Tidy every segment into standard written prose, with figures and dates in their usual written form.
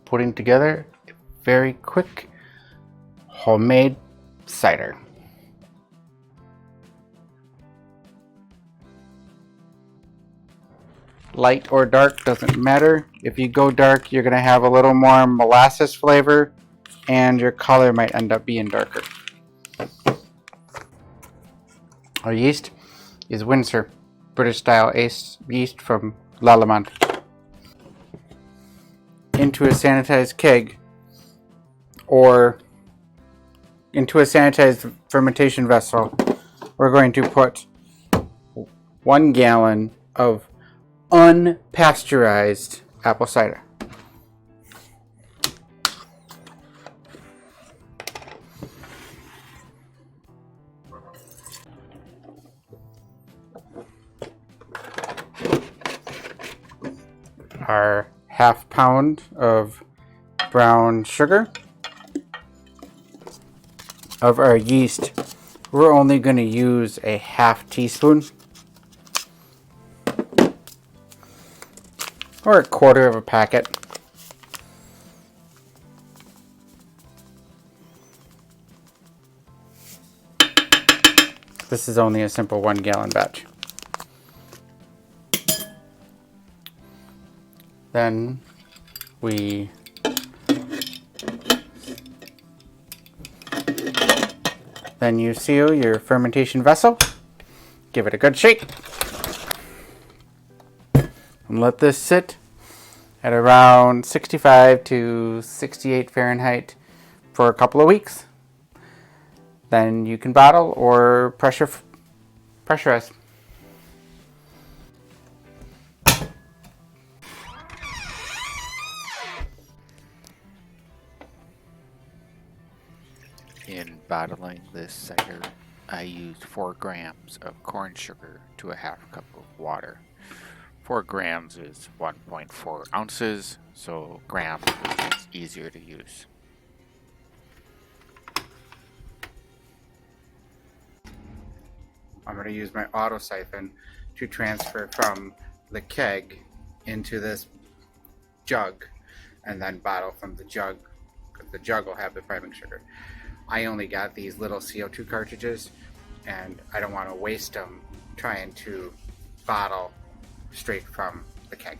putting together a very quick homemade cider. Light or dark doesn't matter. If you go dark, you're going to have a little more molasses flavor and your color might end up being darker. Our yeast is Windsor, British style yeast from Lallemond. Into a sanitized keg or into a sanitized fermentation vessel, we're going to put 1 gallon of unpasteurized apple cider. Our ½ pound of brown sugar. Of our yeast, we're only going to use a ½ teaspoon or 1/4 of a packet. This is only a simple 1 gallon batch. Then you seal your fermentation vessel. Give it a good shake. And let this sit at around 65 to 68 Fahrenheit for a couple of weeks. Then you can bottle or pressurize. In bottling this cider, I used 4 grams of corn sugar to a ½ cup of water. 4 grams is 1.4 ounces, so grams is easier to use. I'm going to use my auto siphon to transfer from the keg into this jug and then bottle from the jug, because the jug will have the priming sugar. I only got these little CO2 cartridges and I don't want to waste them trying to bottle straight from the keg.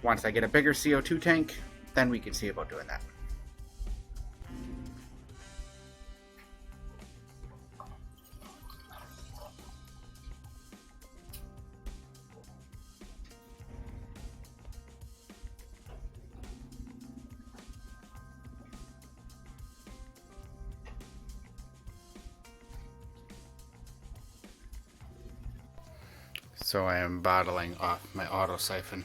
Once I get a bigger CO2 tank, then we can see about doing that. So I am bottling off my auto siphon.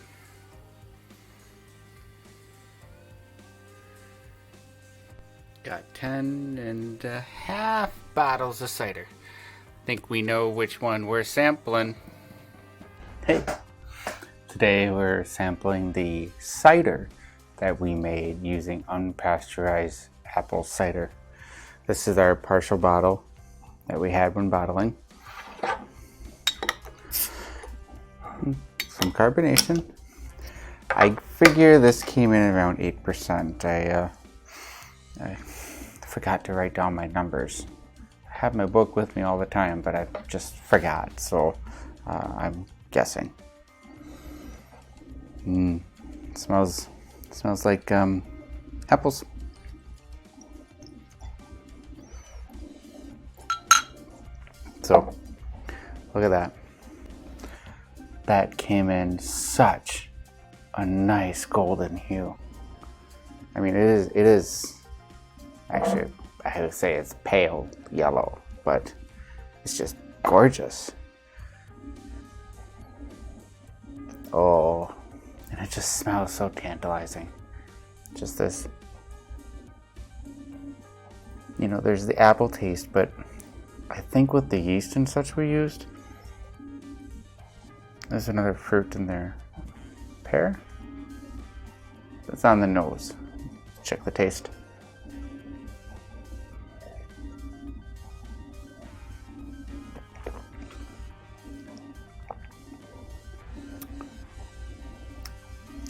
Got 10.5 bottles of cider. Think we know which one we're sampling. Hey, today we're sampling the cider that we made using unpasteurized apple cider. This is our partial bottle that we had when bottling. Some carbonation. I figure this came in around 8%. I forgot to write down my numbers. I have my book with me all the time, but I just forgot, so I'm guessing. Smells like apples. So look at that. That came in such a nice golden hue. I mean, it is actually, I would say it's pale yellow, but it's just gorgeous. Oh, and it just smells so tantalizing. Just this, you know, there's the apple taste, but I think with the yeast and such we used, there's another fruit in there. Pear? It's on the nose. Check the taste.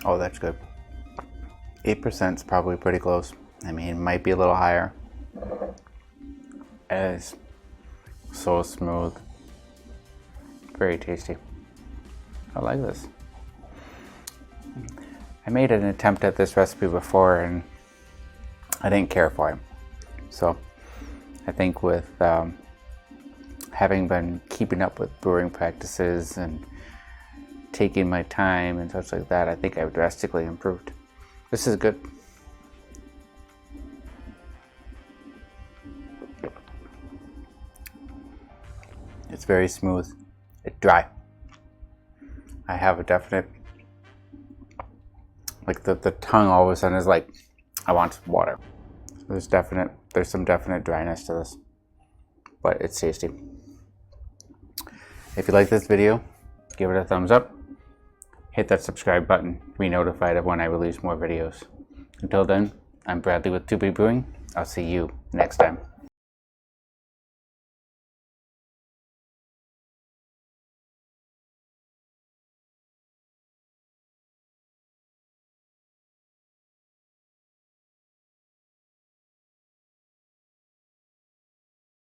Oh, that's good. 8% is probably pretty close. I mean, it might be a little higher. It is so smooth. Very tasty. I like this. I made an attempt at this recipe before and I didn't care for it. So I think with having been keeping up with brewing practices and taking my time and such like that, I think I've drastically improved. This is good. It's very smooth. It's dry. I have a definite, like the tongue all of a sudden is like, I want some water. There's some definite dryness to this, but it's tasty. If you like this video, give it a thumbs up. Hit that subscribe button to be notified of when I release more videos. Until then, I'm Bradley with 2B Brewing. I'll see you next time.